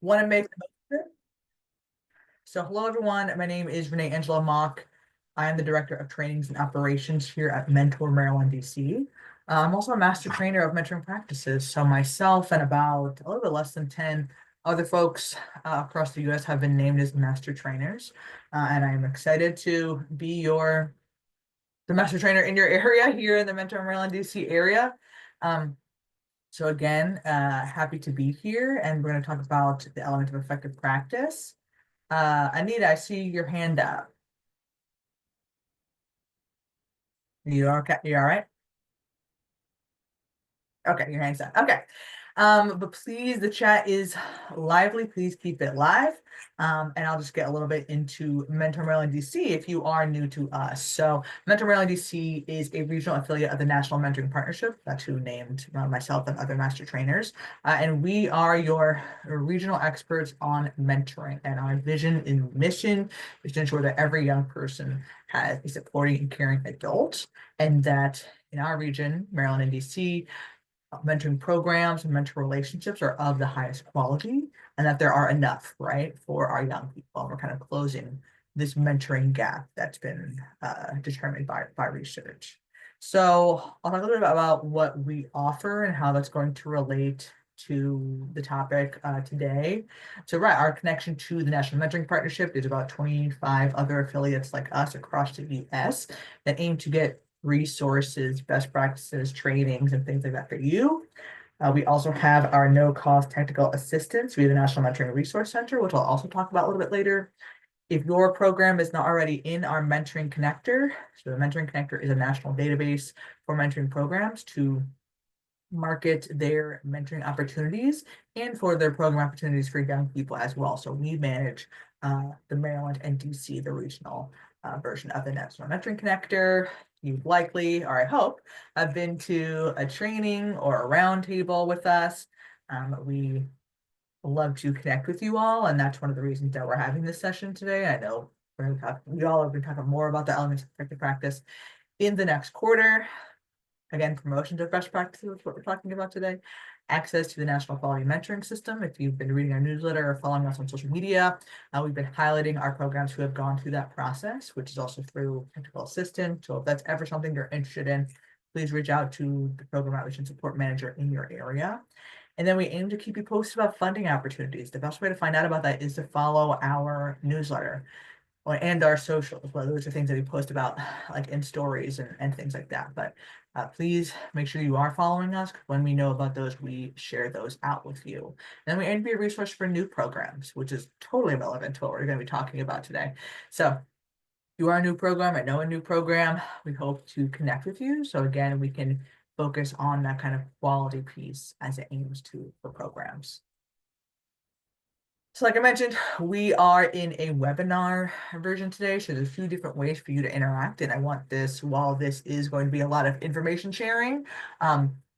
Want to make so hello everyone. My name is Renee Angela Mock. I am the Director of Trainings and Operations here at Mentor Maryland, DC. I'm also a master trainer of mentoring practices. So myself and about a little bit less than 10 other folks across the US have been named as master trainers. And I'm excited to be the master trainer in your area here in the Mentor Maryland, DC area. Um, so again, happy to be here, and we're going to talk about the element of effective practice. Anita, I see your hand up. You okay? You all right? Okay, your hand's up. Okay. But please, the chat is lively. Please keep it live. And I'll just get a little bit into Mentor Maryland DC if you are new to us. So Mentor Maryland DC is a regional affiliate of the National Mentoring Partnership. That's who named myself and other master trainers. And we are your regional experts on mentoring. And our vision and mission is to ensure that every young person has a supporting and caring adult, and that in our region, Maryland and DC, mentoring programs and mentor relationships are of the highest quality, and that there are enough, right, for our young people. And we're kind of closing this mentoring gap that's been determined by research. So I'll talk a little bit about what we offer and how that's going to relate to the topic today. So right, our connection to the National Mentoring Partnership is about 25 other affiliates like us across the US that aim to get resources, best practices, trainings, and things like that for you. We also have our no-cost technical assistance via the National Mentoring Resource Center, which I'll also talk about a little bit later. If your program is not already in our mentoring connector, so the mentoring connector is a national database for mentoring programs to market their mentoring opportunities and for their program opportunities for young people as well. So we manage the Maryland and DC, the regional version of the National Mentoring Connector. You've likely, or I hope, have been to a training or a roundtable with us. We love to connect with you all, and that's one of the reasons that we're having this session today. I know we all have been talking more about the elements of effective practice in the next quarter. Again, promotion to best practices is what we're talking about today. Access to the National Quality Mentoring System. If you've been reading our newsletter or following us on social media, we've been highlighting our programs who have gone through that process, which is also through technical assistance. So if that's ever something you're interested in, please reach out to the program outreach and support manager in your area. And then we aim to keep you posted about funding opportunities. The best way to find out about that is to follow our newsletter and our socials. Well, those are things that we post about like in stories and things like that. But please make sure you are following us. When we know about those, we share those out with you. And then we aim to be a resource for new programs, which is totally relevant to what we're going to be talking about today. So you are a new program, I know a new program, we hope to connect with you. So again, we can focus on that kind of quality piece as it aims to for programs. So like I mentioned, we are in a webinar version today. So there's a few different ways for you to interact. And I want this, while this is going to be a lot of information sharing,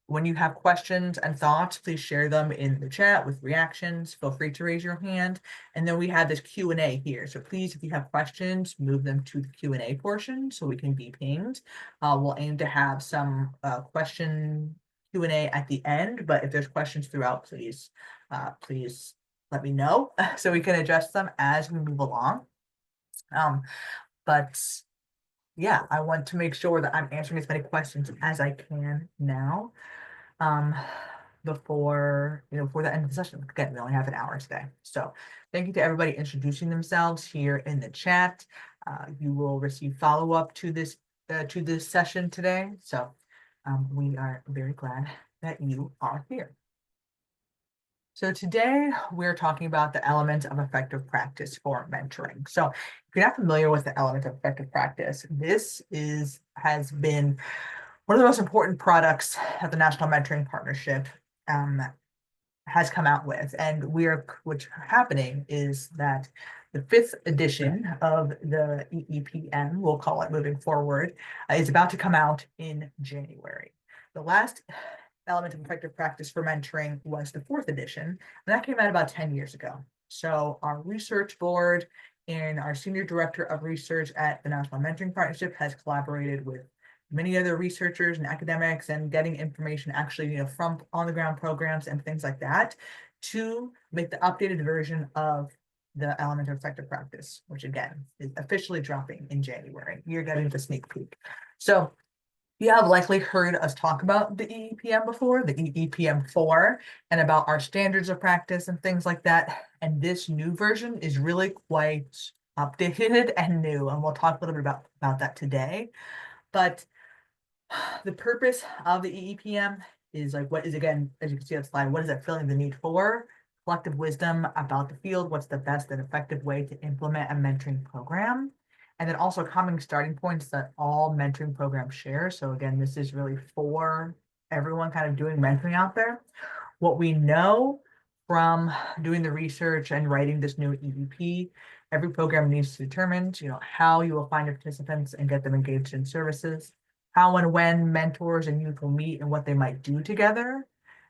when you have questions and thoughts, please share them in the chat with reactions. Feel free to raise your hand. And then we have this Q&A here. So please, if you have questions, move them to the Q&A portion so we can be pinged. We'll aim to have some question Q&A at the end, but if there's questions throughout, please let me know so we can address them as we move along. But yeah, I want to make sure that I'm answering as many questions as I can now before the end of the session. Again, we only have an hour today. So thank you to everybody introducing themselves here in the chat. You will receive follow-up to this session today. So we are very glad that you are here. So today we're talking about the element of effective practice for mentoring. So if you're not familiar with the element of effective practice, this has been one of the most important products that the National Mentoring Partnership has come out with. And what's happening is that the 5th edition of the EEPM, we'll call it moving forward, is about to come out in January. The last element of effective practice for mentoring was the 4th edition, and that came out about 10 years ago. So our research board and our senior director of research at the National Mentoring Partnership has collaborated with many other researchers and academics and getting information actually from on the ground programs and things like that to make the updated version of the element of effective practice, which again is officially dropping in January. You're getting the sneak peek. So you have likely heard us talk about the EEPM before, the EEPM5, and about our standards of practice and things like that. And this new version is really quite updated and new, and we'll talk a little bit about that today. But the purpose of the EEPM is like, what is, again, as you can see on the slide, what is it filling the need for? Collective wisdom about the field, what's the best and effective way to implement a mentoring program, and then also common starting points that all mentoring programs share. So again, this is really for everyone kind of doing mentoring out there. What we know from doing the research and writing this new EEP, every program needs to determine, how you will find your participants and get them engaged in services, how and when mentors and youth will meet and what they might do together,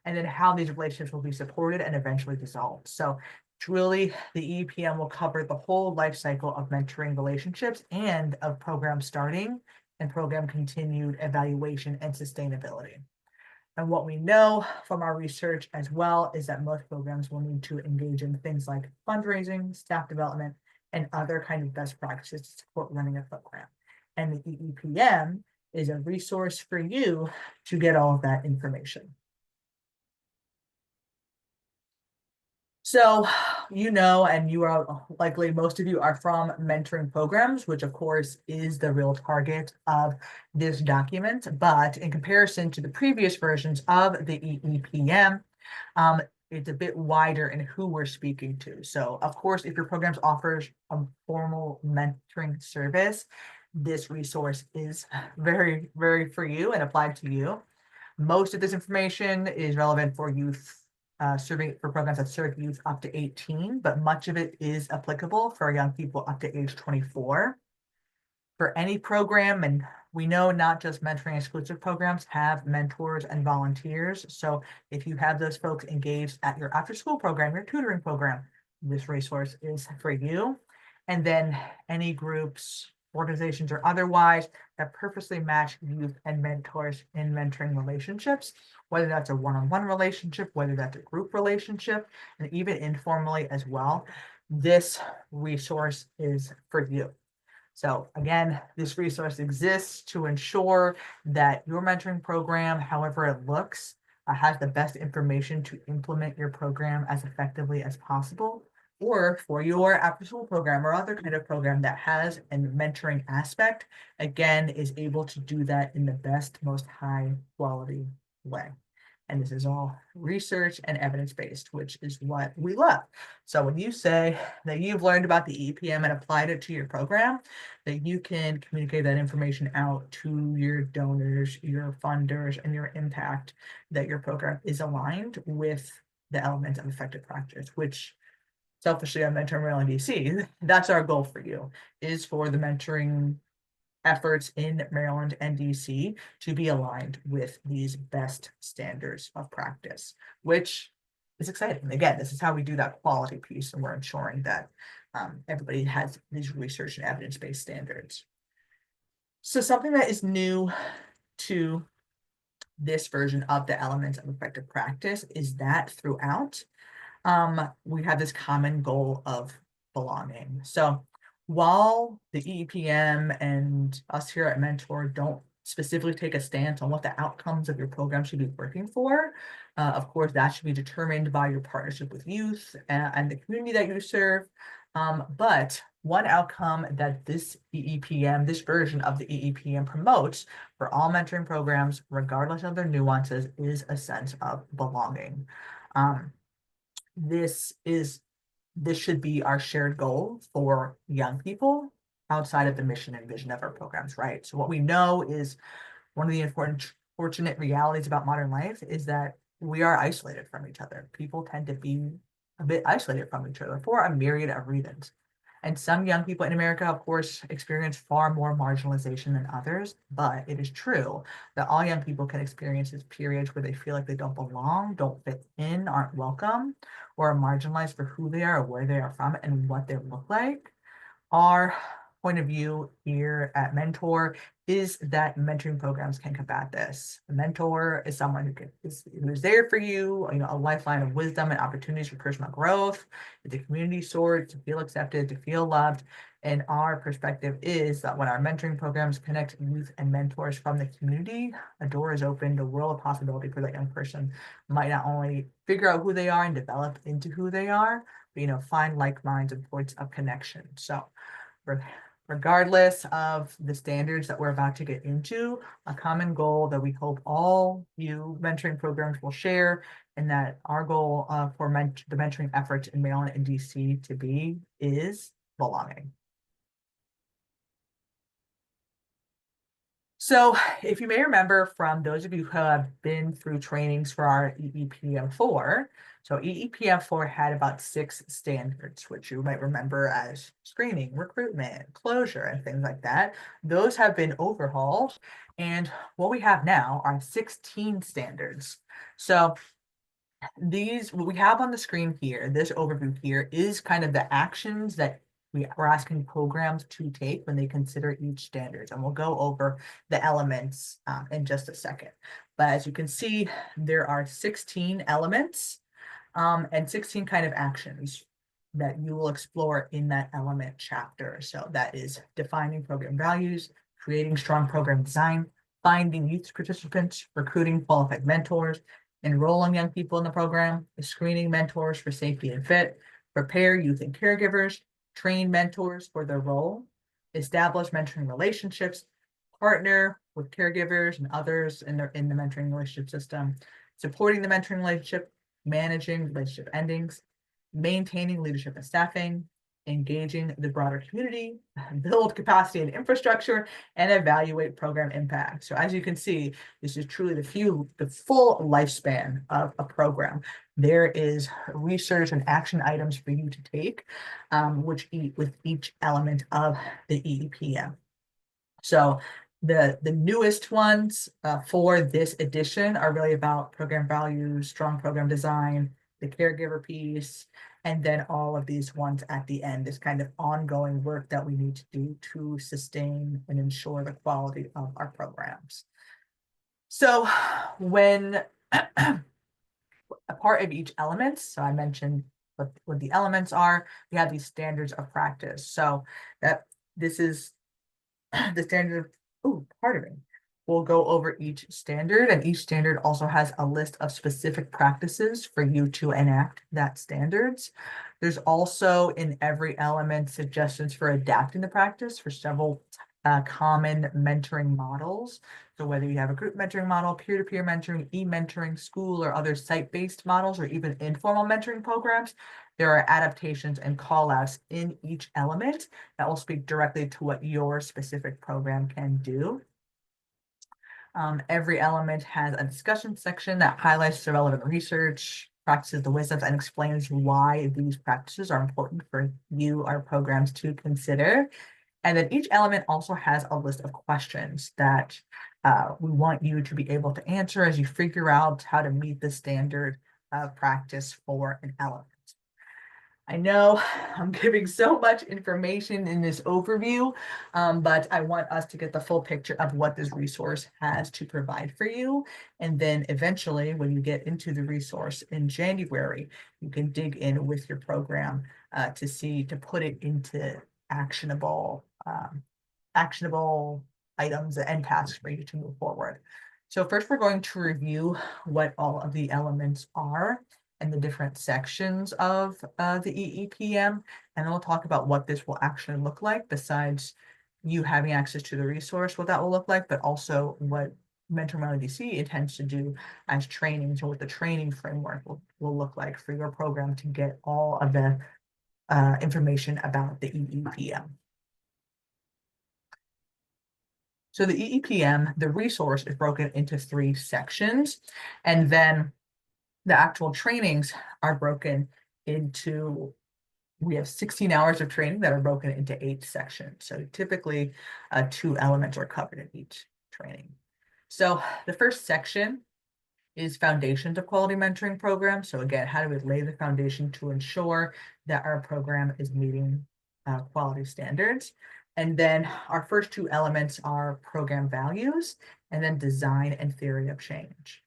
and then how these relationships will be supported and eventually dissolved. So truly, the EEPM will cover the whole life cycle of mentoring relationships and of program starting and program continued evaluation and sustainability. And what we know from our research as well is that most programs will need to engage in things like fundraising, staff development, and other kind of best practices to support running a program. And the EEPM is a resource for you to get all of that information. So, and you are likely, most of you are from mentoring programs, which of course is the real target of this document. But in comparison to the previous versions of the EEPM, it's a bit wider in who we're speaking to. So of course, if your program offers a formal mentoring service, this resource is very, very for you and applied to you. Most of this information is relevant for youth serving for programs that serve youth up to 18, but much of it is applicable for young people up to age 24. For any program, and we know not just mentoring exclusive programs have mentors and volunteers. So if you have those folks engaged at your after school program, your tutoring program, this resource is for you. And then any groups, organizations, or otherwise that purposely match youth and mentors in mentoring relationships, whether that's a one-on-one relationship, whether that's a group relationship, and even informally as well, this resource is for you. So again, this resource exists to ensure that your mentoring program, however it looks, has the best information to implement your program as effectively as possible, or for your after-school program or other kind of program that has a mentoring aspect, again, is able to do that in the best, most high quality way. And this is all research and evidence-based, which is what we love. So when you say that you've learned about the EPM and applied it to your program, that you can communicate that information out to your donors, your funders, and your impact, that your program is aligned with the element of effective practice, which selfishly on Mentor Maryland DC, that's our goal for you, is for the mentoring efforts in Maryland and DC to be aligned with these best standards of practice, which is exciting. Again, this is how we do that quality piece, and we're ensuring that everybody has these research and evidence-based standards. So something that is new to this version of the elements of effective practice is that throughout, we have this common goal of belonging. So while the EEPM and us here at Mentor don't specifically take a stance on what the outcomes of your program should be working for, of course, that should be determined by your partnership with youth and the community that you serve. But one outcome that this EEPM, this version of the EEPM promotes for all mentoring programs, regardless of their nuances, is a sense of belonging. This should be our shared goal for young people outside of the mission and vision of our programs, right? So what we know is one of the fortunate realities about modern life is that we are isolated from each other. People tend to be a bit isolated from each other for a myriad of reasons. And some young people in America, of course, experience far more marginalization than others, but it is true that all young people can experience these periods where they feel like they don't belong, don't fit in, aren't welcome, or are marginalized for who they are, or where they are from, and what they look like. Our point of view here at Mentor is that mentoring programs can combat this. A mentor is someone who's there for you, a lifeline of wisdom and opportunities for personal growth, the community source, to feel accepted, to feel loved. And our perspective is that when our mentoring programs connect youth and mentors from the community, a door is opened, a world of possibility for that young person might not only figure out who they are and develop into who they are, but find like minds and points of connection. So regardless of the standards that we're about to get into, a common goal that we hope all you mentoring programs will share, and that our goal for the mentoring efforts in Maryland and DC to be is belonging. So if you may remember from those of you who have been through trainings for our EEPM4, so EEPM4 had about 6 standards, which you might remember as screening, recruitment, closure, and things like that. Those have been overhauled, and what we have now are 16 standards. So what we have on the screen here, this overview here, is kind of the actions that we're asking programs to take when they consider each standards. And we'll go over the elements in just a second. But as you can see, there are 16 elements and 16 kind of actions that you will explore in that element chapter. So that is defining program values, creating strong program design, finding youth participants, recruiting qualified mentors, enrolling young people in the program, screening mentors for safety and fit, prepare youth and caregivers, train mentors for their role, establish mentoring relationships, partner with caregivers and others in the mentoring relationship system, supporting the mentoring relationship, managing relationship endings, maintaining leadership and staffing, engaging the broader community, build capacity and infrastructure, and evaluate program impact. So as you can see, this is truly the full lifespan of a program. There is research and action items for you to take, with each element of the EEPM. So the newest ones for this edition are really about program values, strong program design, the caregiver piece, and then all of these ones at the end is kind of ongoing work that we need to do to sustain and ensure the quality of our programs. So when a part of each element, so I mentioned what the elements are, we have these standards of practice. So that this is the standard, pardon me. We'll go over each standard, and each standard also has a list of specific practices for you to enact that standards. There's also in every element suggestions for adapting the practice for several common mentoring models. So whether you have a group mentoring model, peer-to-peer mentoring, e-mentoring, school, or other site-based models, or even informal mentoring programs, there are adaptations and call-outs in each element that will speak directly to what your specific program can do. Every element has a discussion section that highlights the relevant research, practices, the wisdoms, and explains why these practices are important for you, our programs, to consider. And then each element also has a list of questions that we want you to be able to answer as you figure out how to meet the standard of practice for an element. I know I'm giving so much information in this overview, but I want us to get the full picture of what this resource has to provide for you. And then eventually, when you get into the resource in January, you can dig in with your program to put it into actionable items and tasks for you to move forward. So first, we're going to review what all of the elements are and the different sections of the EEPM, and then we'll talk about what this will actually look like besides you having access to the resource, what that will look like, but also what Mentor Maryland DC intends to do as training, so what the training framework will look like for your program to get all of the information about the EEPM. So the EEPM, the resource is broken into 3 sections, and then the actual trainings are broken into, we have 16 hours of training that are broken into 8 sections. So typically 2 elements are covered in each training. So the first section is foundations of quality mentoring program. So again, how do we lay the foundation to ensure that our program is meeting quality standards? And then our first two elements are program values and then design and theory of change.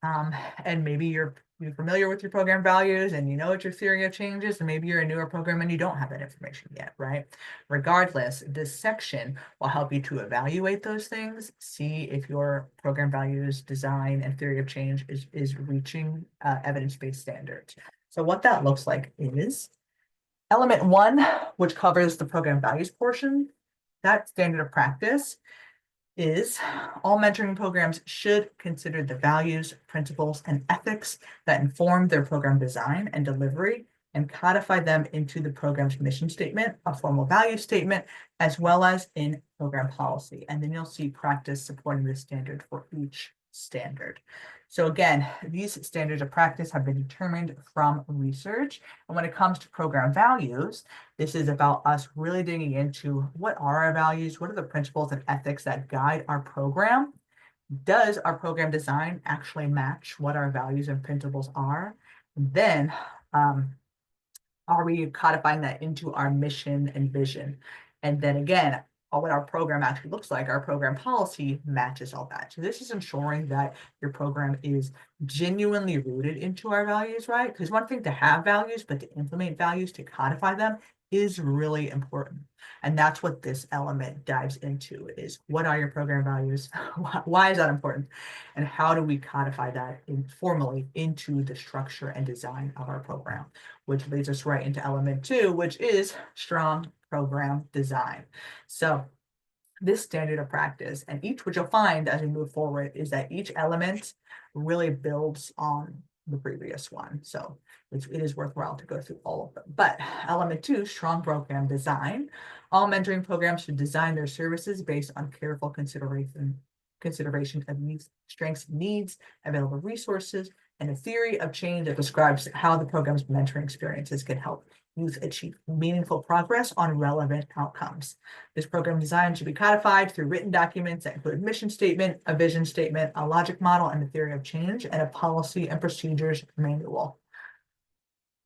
And maybe you're familiar with your program values and you know what your theory of change is, and maybe you're a newer program and you don't have that information yet, right? Regardless, this section will help you to evaluate those things, see if your program values, design, and theory of change is reaching evidence-based standards. So what that looks like is element 1, which covers the program values portion, that standard of practice is all mentoring programs should consider the values, principles, and ethics that inform their program design and delivery and codify them into the program's mission statement, a formal value statement, as well as in program policy. And then you'll see practice supporting the standard for each standard. So again, these standards of practice have been determined from research. And when it comes to program values, this is about us really digging into what are our values, what are the principles and ethics that guide our program? Does our program design actually match what our values and principles are? Then, are we codifying that into our mission and vision? And then again, what our program actually looks like, our program policy matches all that. So this is ensuring that your program is genuinely rooted into our values, right? Because one thing to have values, but to implement values, to codify them is really important. And that's what this element dives into is what are your program values? Why is that important? And how do we codify that formally into the structure and design of our program? Which leads us right into element 2, which is strong program design. So this standard of practice and each, which you'll find as we move forward, is that each element really builds on the previous one. So it is worthwhile to go through all of them. But element 2, strong program design. All mentoring programs should design their services based on careful consideration of youth strengths, needs, available resources, and a theory of change that describes how the program's mentoring experiences can help youth achieve meaningful progress on relevant outcomes. This program design should be codified through written documents that include a mission statement, a vision statement, a logic model, and a theory of change, and a policy and procedures manual.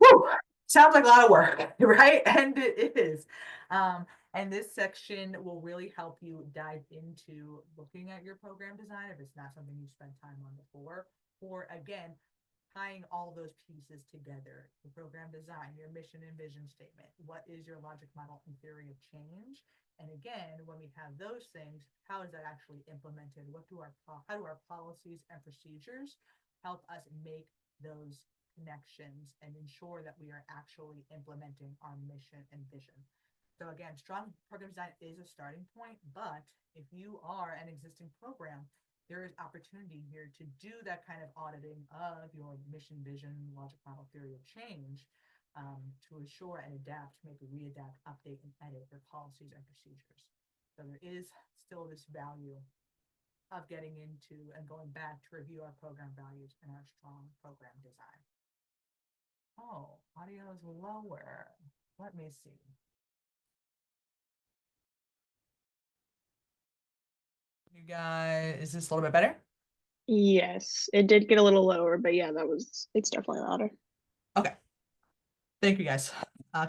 Woo! Sounds like a lot of work, right? And it is. And this section will really help you dive into looking at your program design if it's not something you spent time on before, or again, tying all those pieces together, the program design, your mission and vision statement, what is your logic model and theory of change? And again, when we have those things, how is that actually implemented? How do our policies and procedures help us make those connections and ensure that we are actually implementing our mission and vision? So again, strong program design is a starting point, but if you are an existing program, there is opportunity here to do that kind of auditing of your mission, vision, logic model, theory of change, to assure and adapt, make a readapt, update, and edit your policies and procedures. So there is still this value of getting into and going back to review our program values and our strong program design. Oh, audio is lower. Let me see. You guys, is this a little bit better? Yes, it did get a little lower, but yeah, it's definitely louder. Okay. Thank you guys.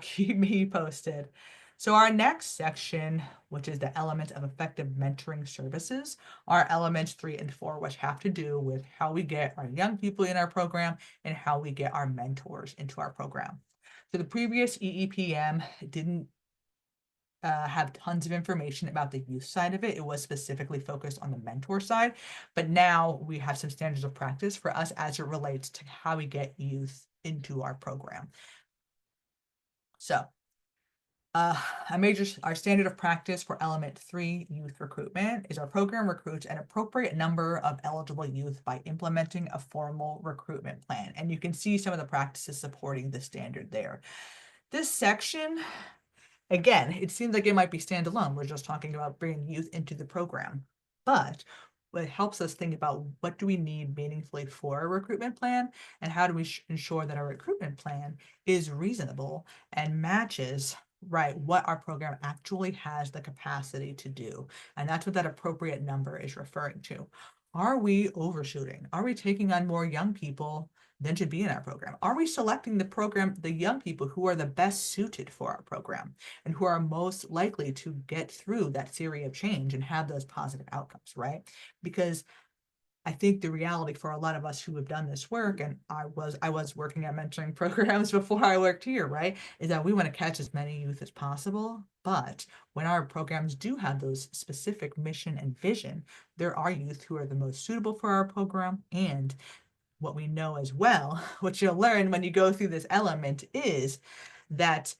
Keep me posted. So our next section, which is the element of effective mentoring services, are elements 3 and 4, which have to do with how we get our young people in our program and how we get our mentors into our program. So the previous EEPM didn't have tons of information about the youth side of it. It was specifically focused on the mentor side, but now we have some standards of practice for us as it relates to how we get youth into our program. So our standard of practice for element 3, youth recruitment, is our program recruits an appropriate number of eligible youth by implementing a formal recruitment plan. And you can see some of the practices supporting the standard there. This section, again, it seems like it might be standalone. We're just talking about bringing youth into the program, but it helps us think about what do we need meaningfully for a recruitment plan and how do we ensure that our recruitment plan is reasonable and matches what our program actually has the capacity to do. And that's what that appropriate number is referring to. Are we overshooting? Are we taking on more young people then should be in our program? Are we selecting the young people who are the best suited for our program and who are most likely to get through that theory of change and have those positive outcomes, right? Because I think the reality for a lot of us who have done this work, and I was working at mentoring programs before I worked here, right? Is that we want to catch as many youth as possible. But when our programs do have those specific mission and vision, there are youth who are the most suitable for our program. And what we know as well, what you'll learn when you go through this element is that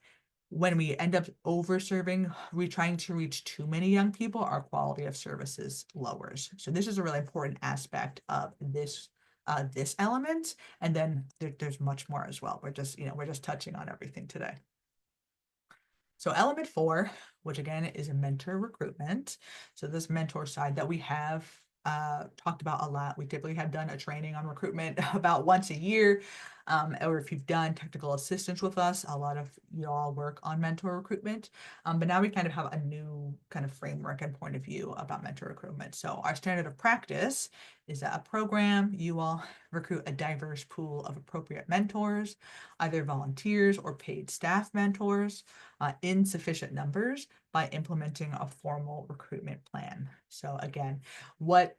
when we end up over serving, we trying to reach too many young people, our quality of services lowers. So this is a really important aspect of this element. And then there's much more as well. We're just touching on everything today. So element 4, which again is a mentor recruitment. So this mentor side that we have talked about a lot. We typically have done a training on recruitment about once a year. Or if you've done technical assistance with us, a lot of you all work on mentor recruitment. But now we kind of have a new kind of framework and point of view about mentor recruitment. So our standard of practice is that a program, you all recruit a diverse pool of appropriate mentors, either volunteers or paid staff mentors in sufficient numbers by implementing a formal recruitment plan. So again, what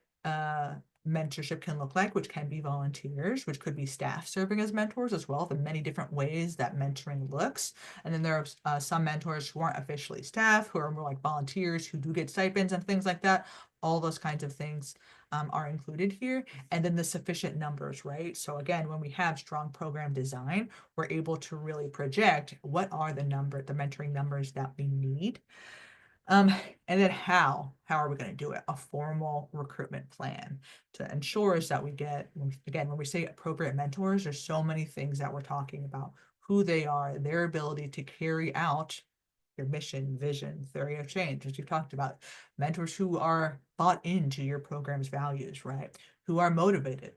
mentorship can look like, which can be volunteers, which could be staff serving as mentors as well, the many different ways that mentoring looks. And then there are some mentors who aren't officially staff, who are more like volunteers, who do get stipends and things like that. All those kinds of things are included here. And then the sufficient numbers, right? So again, when we have strong program design, we're able to really project what are the mentoring numbers that we need. Um, and then how are we going to do it? A formal recruitment plan to ensure is that we get, again, when we say appropriate mentors, there's so many things that we're talking about, who they are, their ability to carry out your mission, vision, theory of change, as you talked about, mentors who are bought into your program's values, right? Who are motivated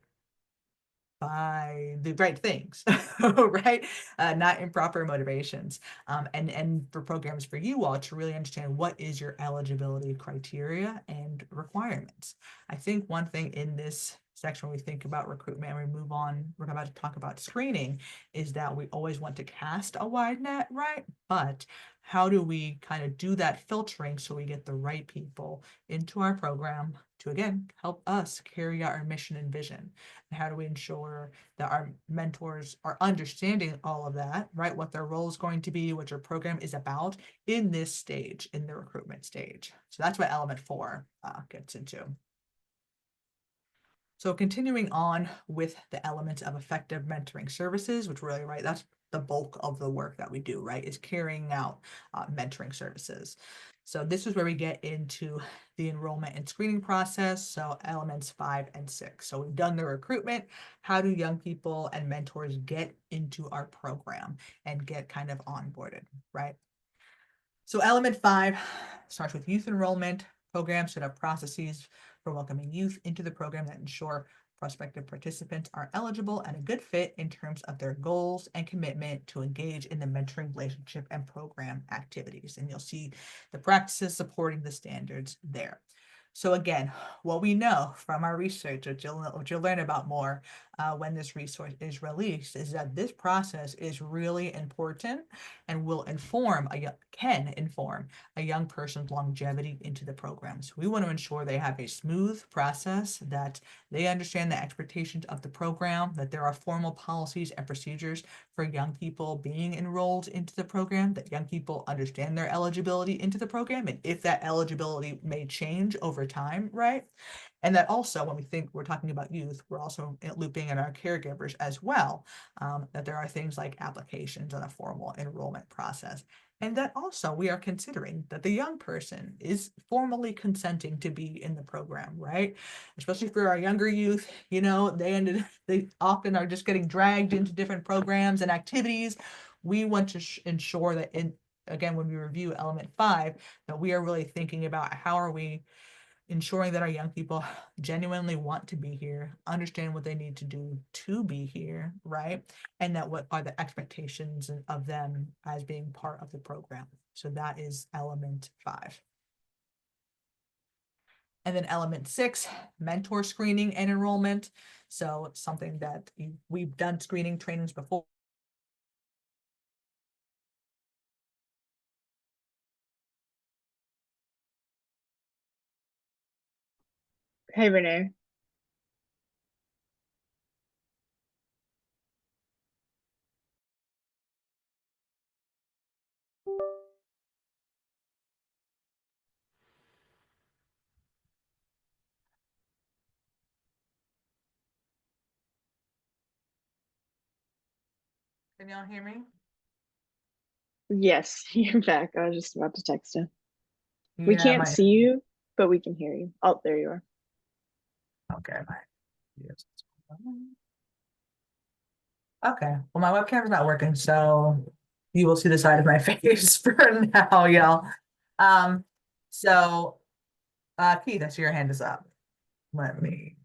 by the right things, right? Not improper motivations. And for programs for you all to really understand what is your eligibility criteria and requirements. I think one thing in this section when we think about recruitment and we move on, we're about to talk about screening, is that we always want to cast a wide net, right? But how do we kind of do that filtering so we get the right people into our program to, again, help us carry out our mission and vision? And how do we ensure that our mentors are understanding all of that, right? What their role is going to be, what your program is about in this stage, in the recruitment stage. So that's what element 4 gets into. So continuing on with the elements of effective mentoring services, which really, right, that's the bulk of the work that we do, right, is carrying out mentoring services. So this is where we get into the enrollment and screening process. So elements 5 and 6. So we've done the recruitment. How do young people and mentors get into our program and get kind of onboarded, right? So element 5 starts with youth enrollment. Programs should have processes for welcoming youth into the program that ensure prospective participants are eligible and a good fit in terms of their goals and commitment to engage in the mentoring relationship and program activities. And you'll see the practices supporting the standards there. So again, what we know from our research, which you'll learn about more when this resource is released, is that this process is really important and can inform a young person's longevity into the program. So we want to ensure they have a smooth process, that they understand the expectations of the program, that there are formal policies and procedures for young people being enrolled into the program, that young people understand their eligibility into the program, and if that eligibility may change over time, right? And that also, when we're talking about youth, we're also looping in our caregivers as well, that there are things like applications and a formal enrollment process. And that also we are considering that the young person is formally consenting to be in the program, right? Especially for our younger youth, they often are just getting dragged into different programs and activities. We want to ensure that again, when we review element 5, that we are really thinking about how are we ensuring that our young people genuinely want to be here, understand what they need to do to be here, right? And that what are the expectations of them as being part of the program. So that is element 5. And then element 6, mentor screening and enrollment. So it's something that we've done screening trainings before. Hey, Renee. Can y'all hear me? Yes, you're back. I was just about to text him. We Yeah, can't see you, but we can hear you. Oh, there you are. okay, yes. Okay, well, my webcam's not working, so you will see the side of my face for now, y'all. Um, so, Keith, I see your hand is up. Let me,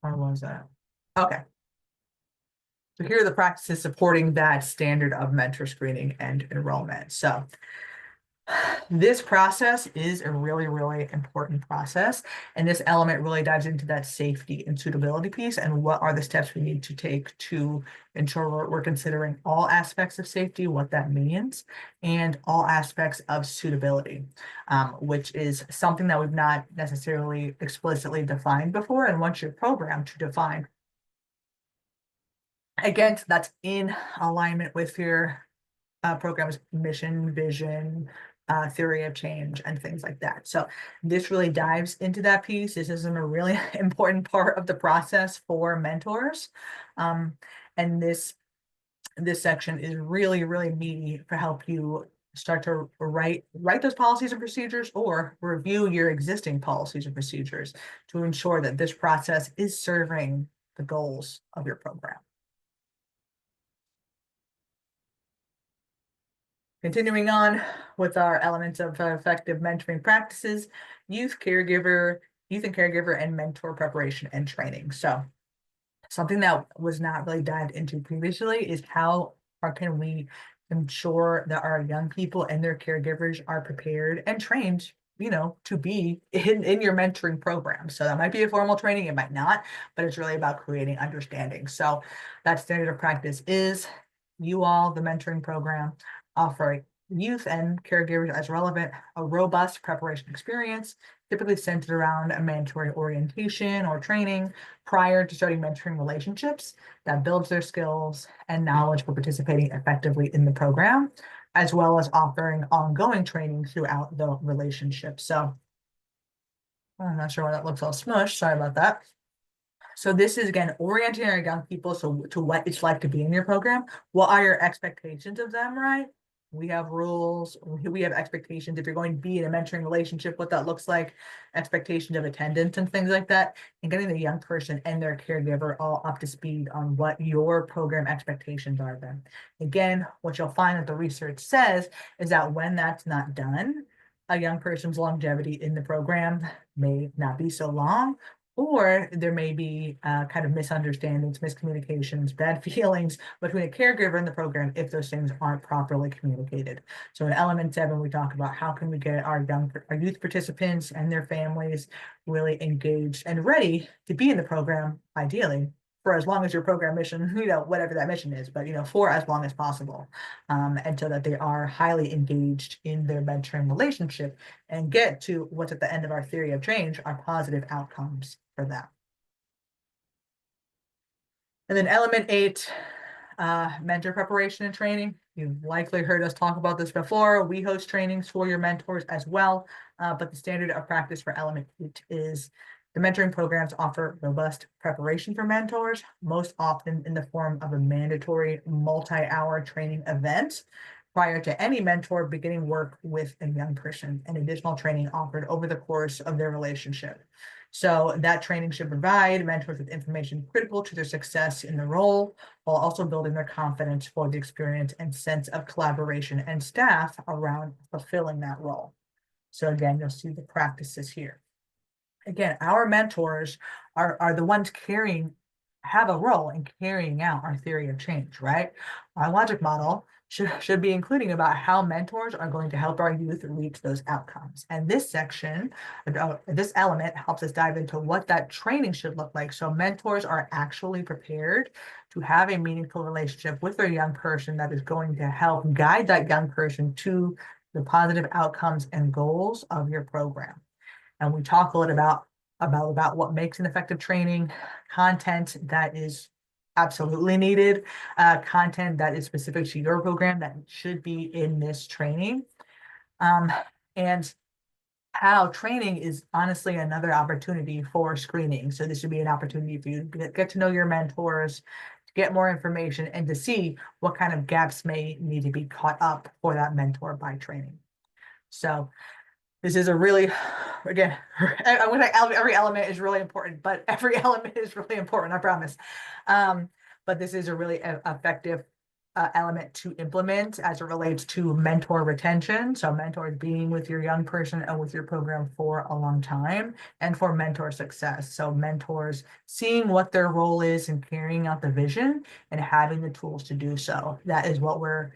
where was that? Okay, so here are the practices supporting that standard of mentor screening and enrollment. So, this process is a really, really important process. And this element really dives into that safety and suitability piece and what are the steps we need to take to ensure we're considering all aspects of safety, what that means, and all aspects of suitability, which is something that we've not necessarily explicitly defined before. And once you're programmed to define, again, that's in alignment with your programs, mission, vision, theory of change, and things like that. So this really dives into that piece. This is a really important part of the process for mentors. And this section is really, really meaty to help you start to write those policies and procedures or review your existing policies and procedures to ensure that this process is serving the goals of your program. Continuing on with our elements of effective mentoring practices, youth and caregiver and mentor preparation and training. So something that was not really dived into previously is how can we ensure that our young people and their caregivers are prepared and trained, to be in your mentoring program. So that might be a formal training, it might not, but it's really about creating understanding. So that standard of practice is you all, the mentoring program, offer youth and caregivers as relevant, a robust preparation experience, typically centered around a mandatory orientation or training prior to starting mentoring relationships that builds their skills and knowledge for participating effectively in the program, as well as offering ongoing training throughout the relationship. So I'm not sure why that looks all smushed. Sorry about that. So this is again orienting our young people to what it's like to be in your program. What are your expectations of them, right? We have rules, we have expectations. If you're going to be in a mentoring relationship, what that looks like, expectations of attendance and things like that, and getting the young person and their caregiver all up to speed on what your program expectations are then. Again, what you'll find that the research says is that when that's not done, a young person's longevity in the program may not be so long, or there may be kind of misunderstandings, miscommunications, bad feelings between a caregiver and the program if those things aren't properly communicated. So in element 7, we talk about how can we get our youth participants and their families really engaged and ready to be in the program, ideally, for as long as your program mission, whatever that mission is, but for as long as possible, and so that they are highly engaged in their mentoring relationship and get to what's at the end of our theory of change, our positive outcomes for that. And then element 8, mentor preparation and training. You've likely heard us talk about this before. We host trainings for your mentors as well, but the standard of practice for element 8 is the mentoring programs offer robust preparation for mentors, most often in the form of a mandatory multi-hour training event prior to any mentor beginning work with a young person, and additional training offered over the course of their relationship. So that training should provide mentors with information critical to their success in the role, while also building their confidence for the experience and sense of collaboration and staff around fulfilling that role. So again, you'll see the practices here. Again, our mentors are the ones carrying have a role in carrying out our theory of change, right? Our logic model should be including about how mentors are going to help our youth reach those outcomes. And this section, this element helps us dive into what that training should look like. So mentors are actually prepared to have a meaningful relationship with their young person that is going to help guide that young person to the positive outcomes and goals of your program. And we talk a little about what makes an effective training, content that is absolutely needed, content that is specific to your program that should be in this training, um, and how training is honestly another opportunity for screening. So this would be an opportunity for you to get to know your mentors, to get more information, and to see what kind of gaps may need to be caught up for that mentor by training. So this is a really, again, I'm gonna every element is really important, but every element is really important, I promise. But this is a really effective element to implement as it relates to mentor retention. So mentors being with your young person and with your program for a long time, and for mentor success. So mentors seeing what their role is in carrying out the vision and having the tools to do so. That is what we're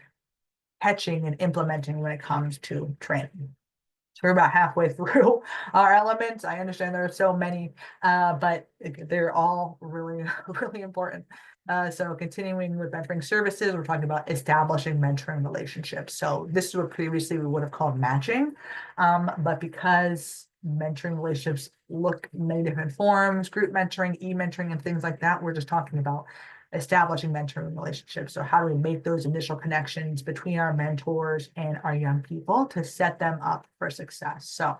catching and implementing when it comes to training. So we're about halfway through our elements. I understand there are so many, but they're all really, really important. So continuing with mentoring services, we're talking about establishing mentoring relationships. So this is what previously we would have called matching, but because mentoring relationships look many different forms, group mentoring, e-mentoring, and things like that, we're just talking about establishing mentoring relationships. So how do we make those initial connections between our mentors and our young people to set them up for success? So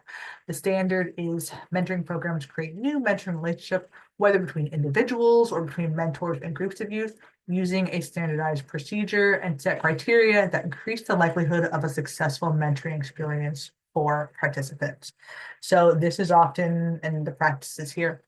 the standard is mentoring programs create new mentoring relationship, whether between individuals or between mentors and groups of youth, using a standardized procedure and set criteria that increase the likelihood of a successful mentoring experience for participants. So this is often, and the practices here,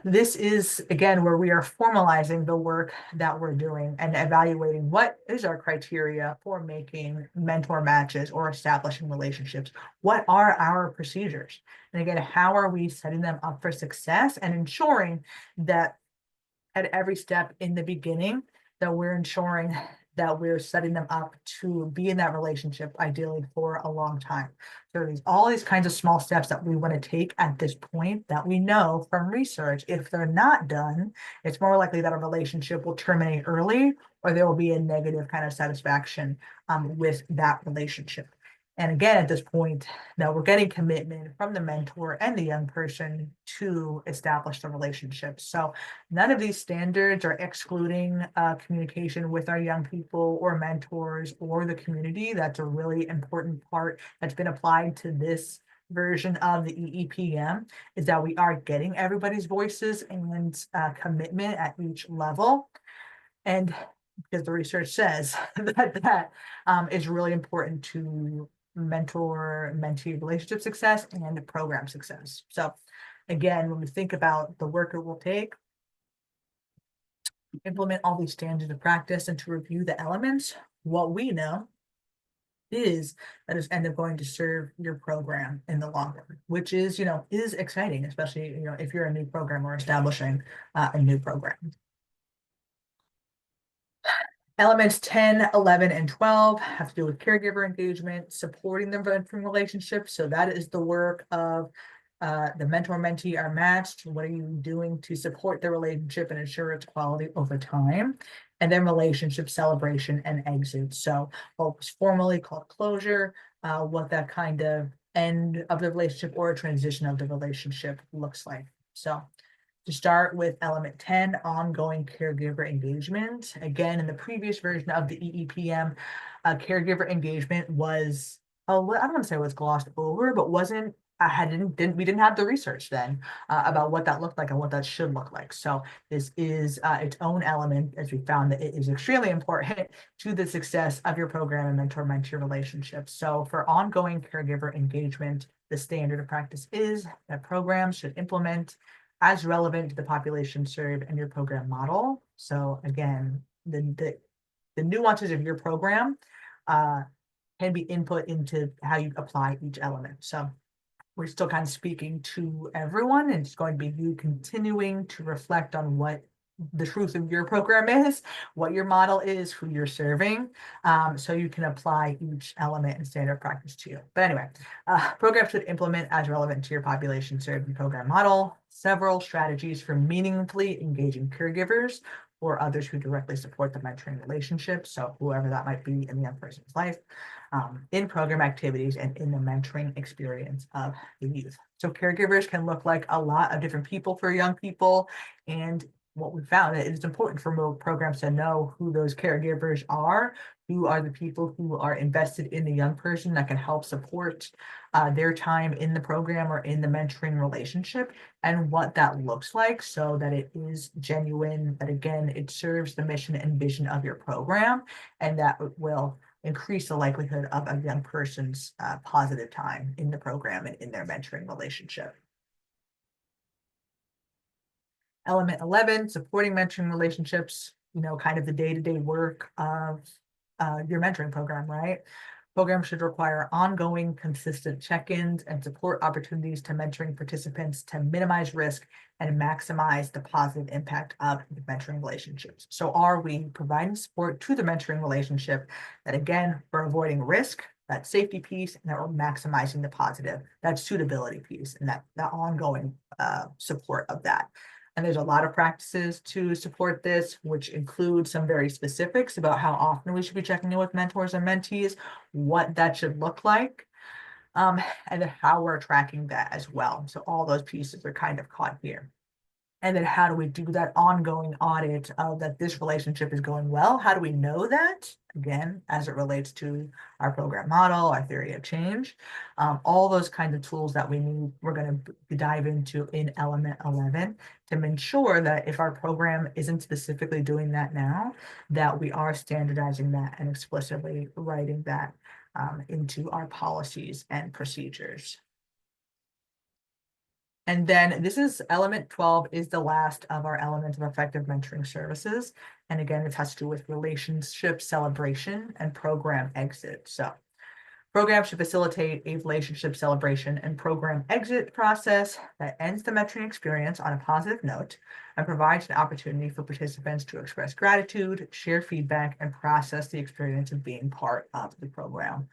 this is again where we are formalizing the work that we're doing and evaluating what is our criteria for making mentor matches or establishing relationships. What are our procedures? And again, how are we setting them up for success and ensuring that at every step in the beginning that we're ensuring that we're setting them up to be in that relationship, ideally for a long time. So there's all these kinds of small steps that we want to take at this point that we know from research, if they're not done, it's more likely that a relationship will terminate early, or there will be a negative kind of satisfaction with that relationship. And again, at this point, now we're getting commitment from the mentor and the young person to establish the relationship. So none of these standards are excluding communication with our young people or mentors or the community. That's a really important part that's been applied to this version of the EEPM, is that we are getting everybody's voices and commitment at each level. And because the research says that is really important to mentor-mentee relationship success and program success. So again, when we think about the work it will take, implement all these standards of practice and to review the elements, what we know is that is end up going to serve your program in the long run, which is, is exciting, especially, if you're a new program or establishing a new program. Elements 10, 11, and 12 have to do with caregiver engagement, supporting the mentoring relationship. So that is the work of the mentor-mentee are matched. What are you doing to support the relationship and ensure its quality over time? And then relationship celebration and exit. So what was formerly called closure, what that kind of end of the relationship or a transition of the relationship looks like. So to start with element 10, ongoing caregiver engagement. Again, in the previous version of the EEPM, caregiver engagement was, I don't want to say it was glossed over, but wasn't, we didn't have the research then about what that looked like and what that should look like. So this is its own element, as we found that it is extremely important to the success of your program and mentor-mentee relationships. So for ongoing caregiver engagement, the standard of practice is that programs should implement as relevant to the population served and your program model. So again, the nuances of your program can be input into how you apply each element. So we're still kind of speaking to everyone, and it's going to be you continuing to reflect on what the truth of your program is, what your model is, who you're serving, so you can apply each element and standard practice to you. But anyway, programs should implement as relevant to your population served in program model, several strategies for meaningfully engaging caregivers or others who directly support the mentoring relationship. So whoever that might be in the young person's life, in program activities and in the mentoring experience of the youth. So caregivers can look like a lot of different people for young people. And what we found is it's important for programs to know who those caregivers are, who are the people who are invested in the young person that can help support their time in the program or in the mentoring relationship, and what that looks like so that it is genuine, that again, it serves the mission and vision of your program, and that will increase the likelihood of a young person's positive time in the program and in their mentoring relationship. Element 11, supporting mentoring relationships, kind of the day-to-day work of your mentoring program, right? Program should require ongoing, consistent check-ins and support opportunities to mentoring participants to minimize risk and maximize the positive impact of the mentoring relationships. So are we providing support to the mentoring relationship that, again, we're avoiding risk, that safety piece, and that we're maximizing the positive, that suitability piece, and that ongoing support of that. And there's a lot of practices to support this, which include some very specifics about how often we should be checking in with mentors and mentees, what that should look like, and then how we're tracking that as well. So all those pieces are kind of caught here. And then how do we do that ongoing audit of that this relationship is going well? How do we know that? Again, as it relates to our program model, our theory of change, all those kinds of tools that we need, we're going to dive into in element 11 to ensure that if our program isn't specifically doing that now, that we are standardizing that and explicitly writing that into our policies and procedures. And then this is element 12 is the last of our elements of effective mentoring services. And again, it has to do with relationship celebration and program exit. So programs should facilitate a relationship celebration and program exit process that ends the mentoring experience on a positive note and provides an opportunity for participants to express gratitude, share feedback, and process the experience of being part of the program.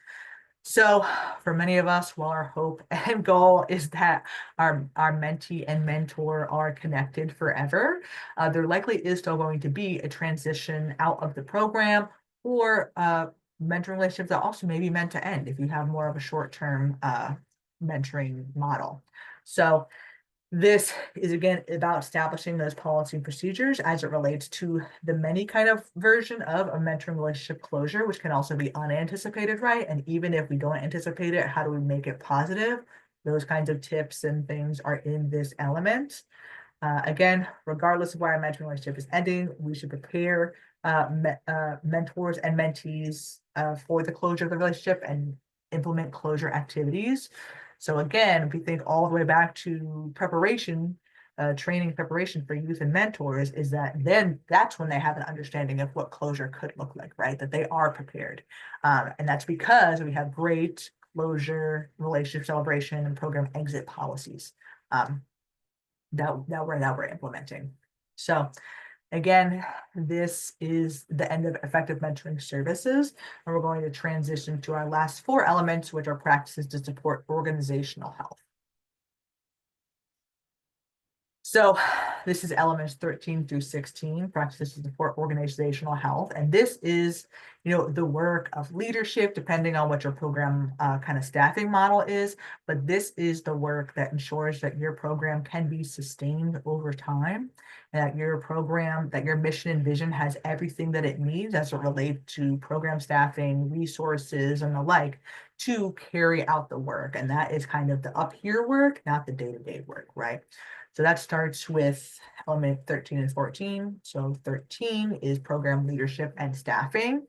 So for many of us, while our hope and goal is that our mentee and mentor are connected forever, there likely is still going to be a transition out of the program or mentoring relationships that also may be meant to end if you have more of a short-term mentoring model. So this is again about establishing those policy and procedures as it relates to the many kind of version of a mentoring relationship closure, which can also be unanticipated, right? And even if we don't anticipate it, how do we make it positive? Those kinds of tips and things are in this element. Again, regardless of why our mentoring relationship is ending, we should prepare mentors and mentees for the closure of the relationship and implement closure activities. So again, if we think all the way back to preparation, training preparation for youth and mentors, is that then that's when they have an understanding of what closure could look like, right? That they are prepared. And that's because we have great closure, relationship celebration, and program exit policies that we're implementing. So again, this is the end of effective mentoring services, and we're going to transition to our last 4 elements, which are practices to support organizational health. So this is elements 13 through 16, practices to support organizational health. And this is, the work of leadership, depending on what your program kind of staffing model is. But this is the work that ensures that your program can be sustained over time, and that your program, that your mission and vision has everything that it needs as it relates to program staffing, resources, and the like to carry out the work. And that is kind of the up here work, not the day-to-day work, right? So that starts with element 13 and 14. So 13 is program leadership and staffing.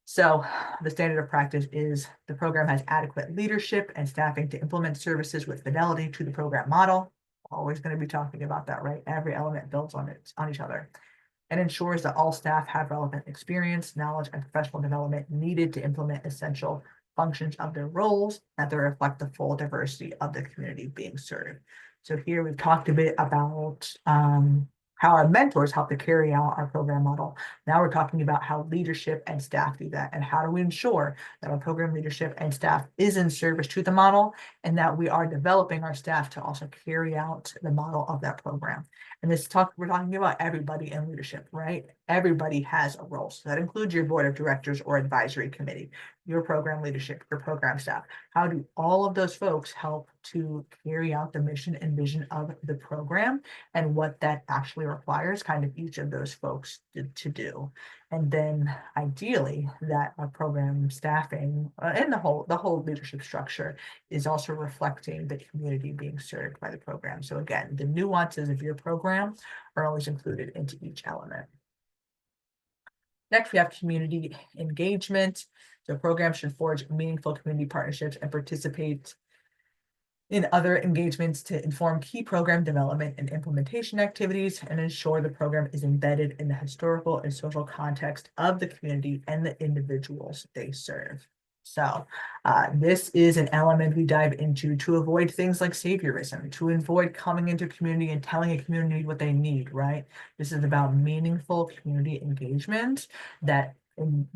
So the standard of practice is the program has adequate leadership and staffing to implement services with fidelity to the program model. Always going to be talking about that, right? Every element builds on each other, and ensures that all staff have relevant experience, knowledge, and professional development needed to implement essential functions of their roles, that they reflect the full diversity of the community being served. So here we've talked a bit about how our mentors help to carry out our program model. Now we're talking about how leadership and staff do that, and how do we ensure that our program leadership and staff is in service to the model, and that we are developing our staff to also carry out the model of that program. And we're talking about everybody in leadership, right? Everybody has a role. So that includes your board of directors or advisory committee, your program leadership, your program staff. How do all of those folks help to carry out the mission and vision of the program, and what that actually requires kind of each of those folks to do? And then ideally that our program staffing and the whole leadership structure is also reflecting the community being served by the program. So again, the nuances of your program are always included into each element. Next, we have community engagement. So programs should forge meaningful community partnerships and participate in other engagements to inform key program development and implementation activities, and ensure the program is embedded in the historical and social context of the community and the individuals they serve. So this is an element we dive into to avoid things like saviorism, to avoid coming into a community and telling a community what they need, right? This is about meaningful community engagement, that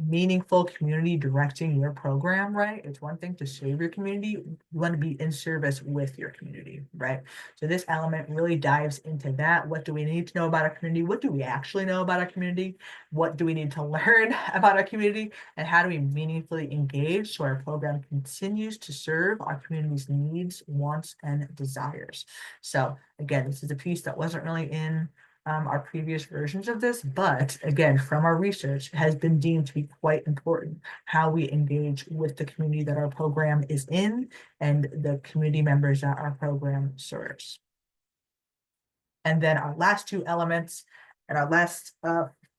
meaningful community directing your program, right? It's one thing to serve your community. You want to be in service with your community, right? So this element really dives into that. What do we need to know about our community? What do we actually know about our community? What do we need to learn about our community? And how do we meaningfully engage so our program continues to serve our community's needs, wants, and desires? So again, this is a piece that wasn't really in our previous versions of this, but again, from our research, has been deemed to be quite important, how we engage with the community that our program is in and the community members that our program serves. And then our last two elements, and our last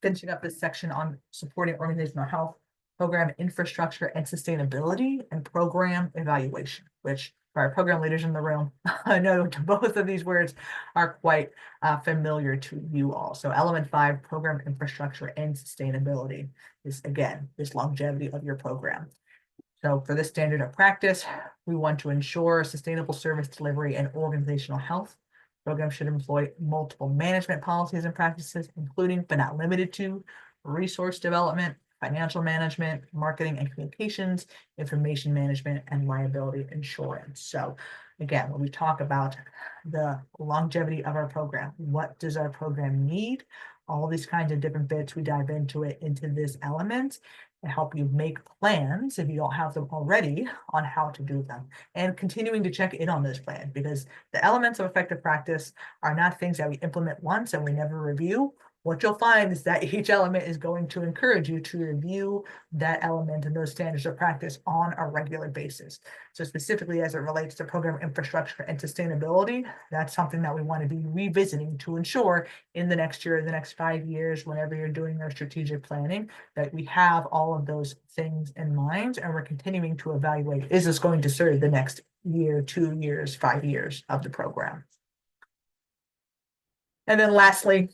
finishing up this section on supporting organizational health, program infrastructure and sustainability, and program evaluation, which for our program leaders in the room, I know both of these words are quite familiar to you all. So element 5, program infrastructure and sustainability, is again, this longevity of your program. So for this standard of practice, we want to ensure sustainable service delivery and organizational health. Programs should employ multiple management policies and practices, including but not limited to resource development, financial management, marketing and communications, information management, and liability insurance. So again, when we talk about the longevity of our program, what does our program need? All these kinds of different bits, we dive into it into this element to help you make plans, if you don't have them already, on how to do them, and continuing to check in on this plan, because the elements of effective practice are not things that we implement once and we never review. What you'll find is that each element is going to encourage you to review that element and those standards of practice on a regular basis. So specifically as it relates to program infrastructure and sustainability, that's something that we want to be revisiting to ensure in the next year, the next 5 years, whenever you're doing your strategic planning, that we have all of those things in mind, and we're continuing to evaluate, is this going to serve the next year, 2 years, 5 years of the program? And then lastly,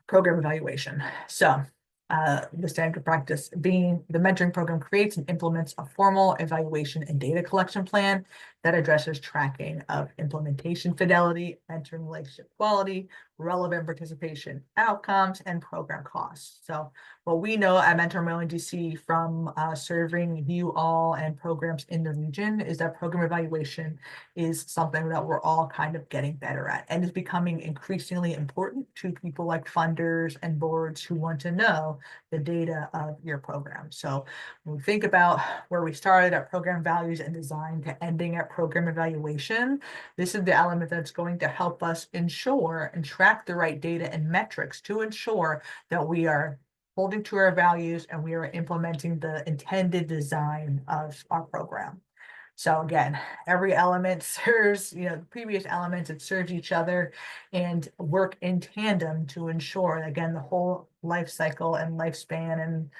program evaluation. So the standard practice being the mentoring program creates and implements a formal evaluation and data collection plan that addresses tracking of implementation fidelity, mentoring relationship quality, relevant participation outcomes, and program costs. So what we know at Mentor Maryland DC from serving you all and programs in the region is that program evaluation is something that we're all kind of getting better at, and is becoming increasingly important to people like funders and boards who want to know the data of your program. So when we think about where we started at program values and design to ending at program evaluation, this is the element that's going to help us ensure and track the right data and metrics to ensure that we are holding to our values and we are implementing the intended design of our program. So again, every element serves, the previous elements, it serves each other and work in tandem to ensure, again, the whole life cycle and lifespan and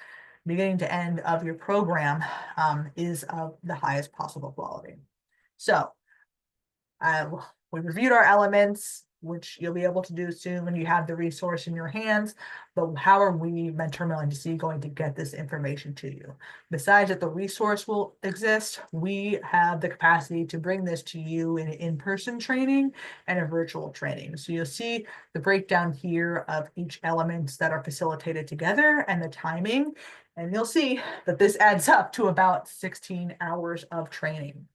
beginning to end of your program is of the highest possible quality. So we reviewed our elements. which you'll be able to do soon when you have the resource in your hands. But how are we, Mentor Mail NDC, going to get this information to you? Besides that the resource will exist, we have the capacity to bring this to you in in-person training and a virtual training. So you'll see the breakdown here of each elements that are facilitated together and the timing. And you'll see that this adds up to about 16 hours of training.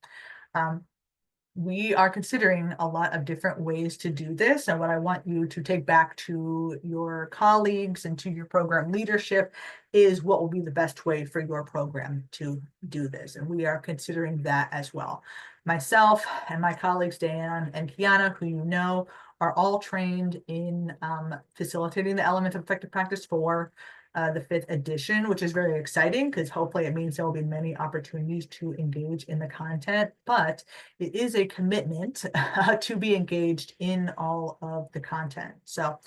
We are considering a lot of different ways to do this. And what I want you to take back to your colleagues and to your program leadership is what will be the best way for your program to do this. And we are considering that as well. Myself and my colleagues, Dan and Kiana, who you know, are all trained in facilitating the element of effective practice for the 5th edition, which is very exciting because hopefully it means there will be many opportunities to engage in the content, but it is a commitment to be engaged in all of the content. So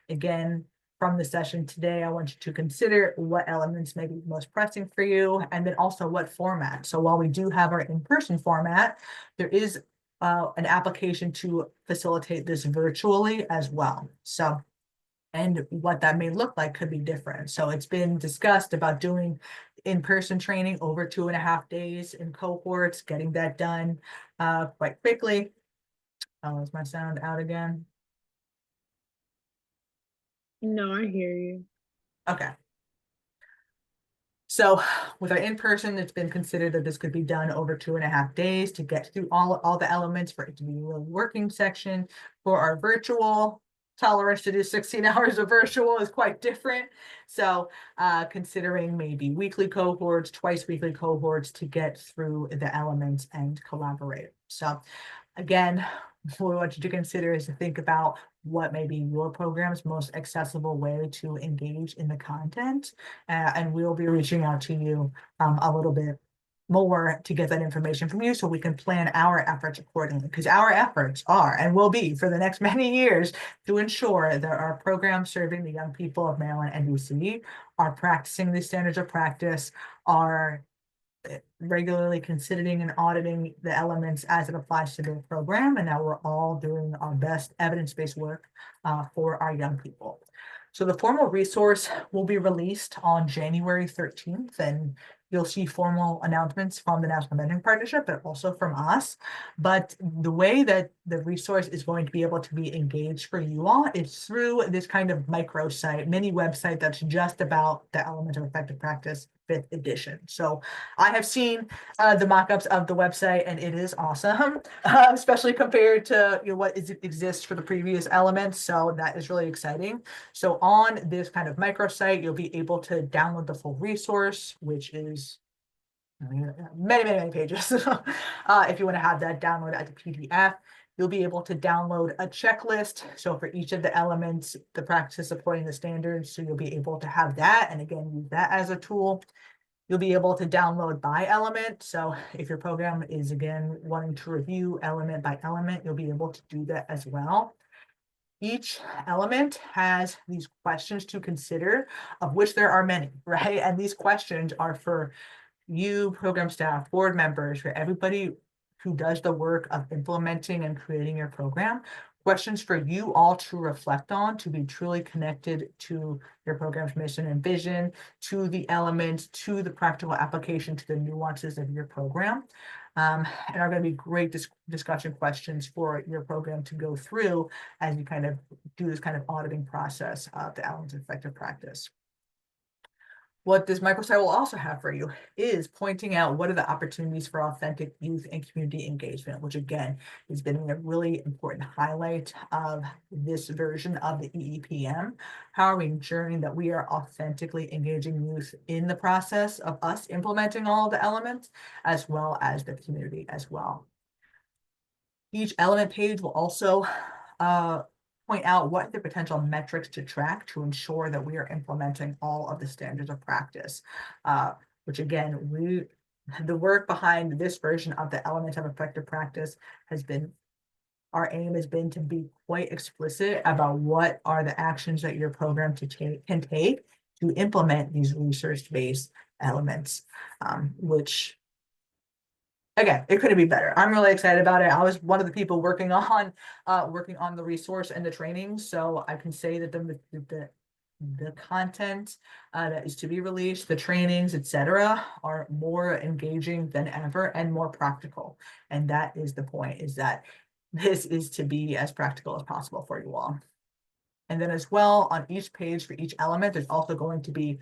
again, from the session today, I want you to consider what elements may be most pressing for you, and then also what format. So while we do have our in-person format, there is an application to facilitate this virtually as well. So, and what that may look like could be different. So it's been discussed about doing in-person training over 2.5 days in cohorts, getting that done quite quickly. Oh, is my sound out again? No, I hear you. Okay. So with our in-person, it's been considered that this could be done over 2.5 days to get through all the elements for it to be a really working section. For our virtual, tolerance to do 16 hours of virtual is quite different. So considering maybe weekly cohorts, twice weekly cohorts to get through the elements and collaborate. So again, what we want you to consider is to think about what may be your program's most accessible way to engage in the content. And we'll be reaching out to you a little bit more to get that information from you so we can plan our efforts accordingly, because our efforts are and will be for the next many years to ensure that our programs serving the young people of Maryland and DC are practicing these standards of practice, are regularly considering and auditing the elements as it applies to their program, and that we're all doing our best evidence-based work for our young people. So the formal resource will be released on January 13th, and you'll see formal announcements from the National Mentoring Partnership, but also from us. But the way that the resource is going to be able to be engaged for you all is through this kind of microsite, mini website that's just about the element of effective practice 5th edition. So I have seen the mock-ups of the website, and it is awesome, especially compared to what exists for the previous elements. So that is really exciting. So on this kind of microsite, you'll be able to download the full resource, which is many pages. If you want to have that download as a PDF, you'll be able to download a checklist. So for each of the elements, the practice supporting the standards, so you'll be able to have that, and again, use that as a tool. You'll be able to download by element. So if your program is, again, wanting to review element by element, you'll be able to do that as well. Each element has these questions to consider, of which there are many, right? And these questions are for you, program staff, board members, for everybody who does the work of implementing and creating your program. Questions for you all to reflect on, to be truly connected to your program's mission and vision, to the elements, to the practical application, to the nuances of your program. And are going to be great discussion questions for your program to go through as you kind of do this kind of auditing process of the elements of effective practice. What this microsite will also have for you is pointing out what are the opportunities for authentic youth and community engagement, which again has been a really important highlight of this version of the EEPM. How are we ensuring that we are authentically engaging youth in the process of us implementing all of the elements, as well as the community as well. Each element page will also point out what the potential metrics to track to ensure that we are implementing all of the standards of practice, which again, the work behind this version of the element of effective practice has been, our aim has been to be quite explicit about what are the actions that your program can take to implement these research-based elements, which again, it couldn't be better. I'm really excited about it. I was one of the people working on the resource and the training, so I can say that the content that is to be released, the trainings, etc., are more engaging than ever and more practical. And that is the point, is that this is to be as practical as possible for you all. And then as well, on each page for each element, there's also going to be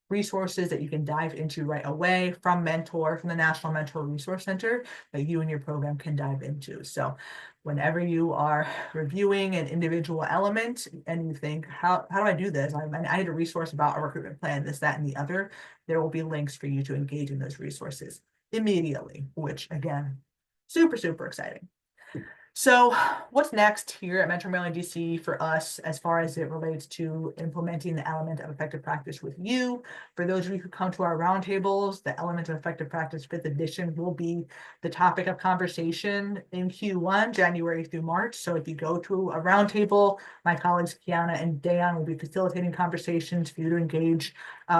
resources that you can dive into right away from the National Mentor Resource Center, that you and your program can dive into. So whenever you are reviewing an individual element and you think, how do I do this? I need a resource about a recruitment plan, this, that, and the other, there will be links for you to engage in those resources immediately, which again, super, super exciting. So what's next here at Mentor Mailing DC for us as far as it relates to implementing the element of effective practice with you? For those of you who come to our roundtables, the element of effective practice 5th edition will be the topic of conversation in Q1, January through March. So if you go to a roundtable, my colleagues Kiana and Dayan will be facilitating conversations for you to engage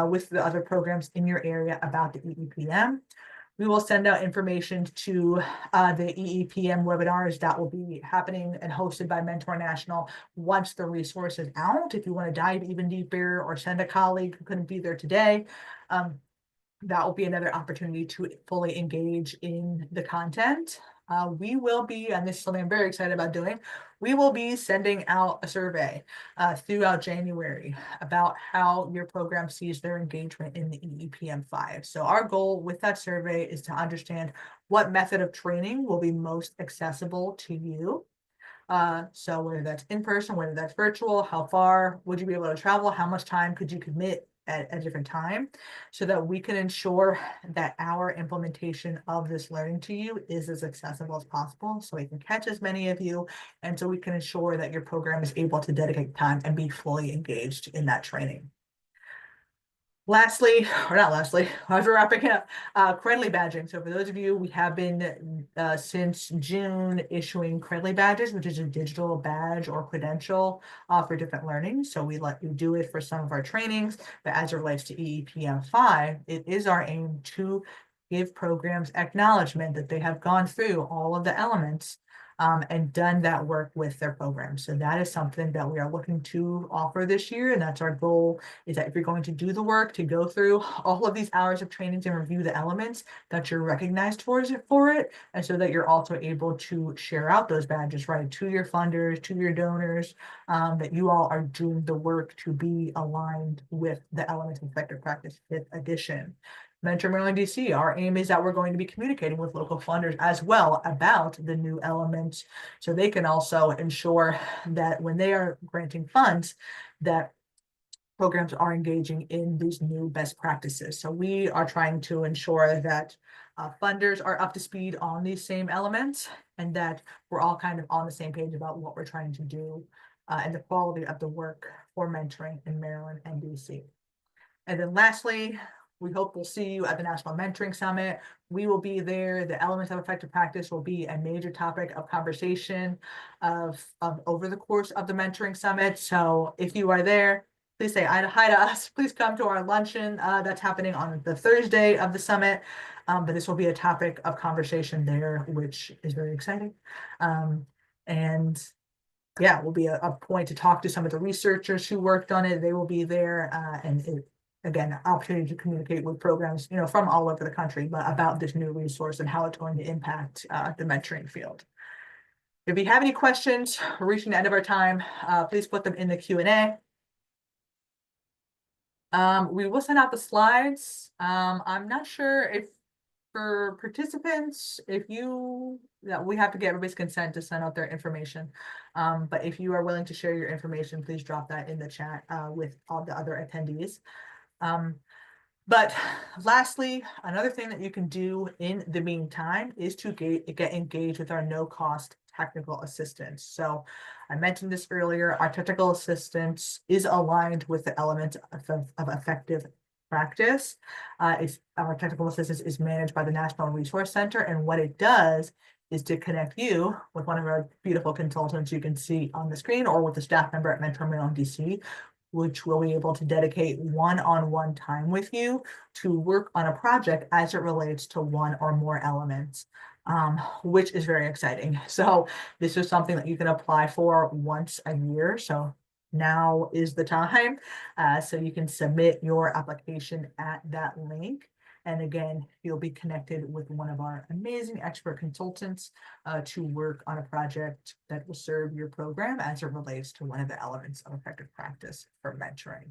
with the other programs in your area about the EEPM. We will send out information to the EEPM webinars that will be happening and hosted by Mentor National once the resource is out. If you want to dive even deeper or send a colleague who couldn't be there today, that will be another opportunity to fully engage in the content. We will be, and this is something I'm very excited about doing, we will be sending out a survey throughout January about how your program sees their engagement in the EEPM5. So our goal with that survey is to understand what method of training will be most accessible to you. So whether that's in person, whether that's virtual, how far would you be able to travel? How much time could you commit at a different time, so that we can ensure that our implementation of this learning to you is as accessible as possible, so we can catch as many of you, and so we can ensure that your program is able to dedicate time and be fully engaged in that training. Lastly, or not lastly, as we're wrapping up, Credly badging. So for those of you, we have been since June issuing Credly badges, which is a digital badge or credential for different learning. So we let you do it for some of our trainings, but as it relates to EEPM5, it is our aim to give programs acknowledgement that they have gone through all of the elements and done that work with their program. So that is something that we are looking to offer this year, and that's our goal, is that if you're going to do the work to go through all of these hours of trainings and review the elements, that you're recognized for it, and so that you're also able to share out those badges, right, to your funders, to your donors, that you all are doing the work to be aligned with the Elements of Effective Practice 5th edition. Mentor Maryland DC, our aim is that we're going to be communicating with local funders as well about the new elements, so they can also ensure that when they are granting funds, that programs are engaging in these new best practices. So we are trying to ensure that funders are up to speed on these same elements, and that we're all kind of on the same page about what we're trying to do and the quality of the work for mentoring in Maryland and DC. And then lastly, we hope we'll see you at the National Mentoring Summit. We will be there. The elements of effective practice will be a major topic of conversation over the course of the Mentoring Summit. So if you are there, please say hi to us. Please come to our luncheon that's happening on the Thursday of the summit. But this will be a topic of conversation there, which is very exciting. And yeah, will be a point to talk to some of the researchers who worked on it. They will be there, and again, opportunity to communicate with programs, from all over the country, but about this new resource and how it's going to impact the mentoring field. If you have any questions, we're reaching the end of our time. Please put them in the Q&A. We will send out the slides. I'm not sure if for participants, that we have to get everybody's consent to send out their information. But if you are willing to share your information, please drop that in the chat with all the other attendees. But lastly, another thing that you can do in the meantime is to get engaged with our no-cost technical assistance. So I mentioned this earlier, our technical assistance is aligned with the element of effective practice. Our technical assistance is managed by the National Resource Center, and what it does is to connect you with one of our beautiful consultants you can see on the screen, or with a staff member at Mentor Maryland DC, which we'll be able to dedicate one-on-one time with you to work on a project as it relates to one or more elements, which is very exciting. So this is something that you can apply for once a year. So now is the time. So you can submit your application at that link. And again, you'll be connected with one of our amazing expert consultants to work on a project that will serve your program as it relates to one of the elements of effective practice for mentoring.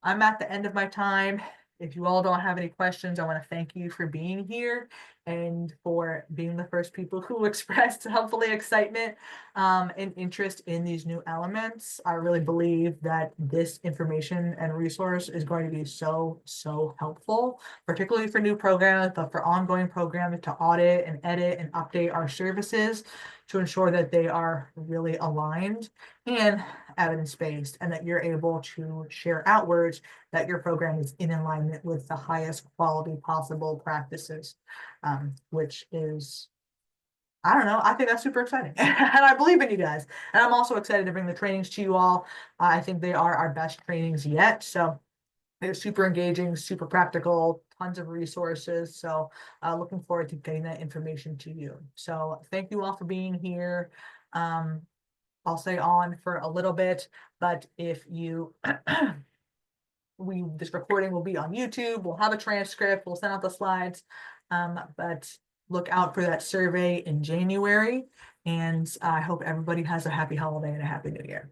I'm at the end of my time. If you all don't have any questions, I want to thank you for being here and for being the first people who expressed hopefully excitement and interest in these new elements. I really believe that this information and resource is going to be so, so helpful, particularly for new programs, but for ongoing programs to audit and edit and update our services to ensure that they are really aligned and evidence-based, and that you're able to share outwards that your program is in alignment with the highest quality possible practices, which is, I don't know, I think that's super exciting. And I believe in you guys. And I'm also excited to bring the trainings to you all. I think they are our best trainings yet. So they're super engaging, super practical, tons of resources. So looking forward to getting that information to you. So thank you all for being here. I'll stay on for a little bit, but if you this recording will be on YouTube, we'll have a transcript, we'll send out the slides, but look out for that survey in January, and I hope everybody has a happy holiday and a happy new year.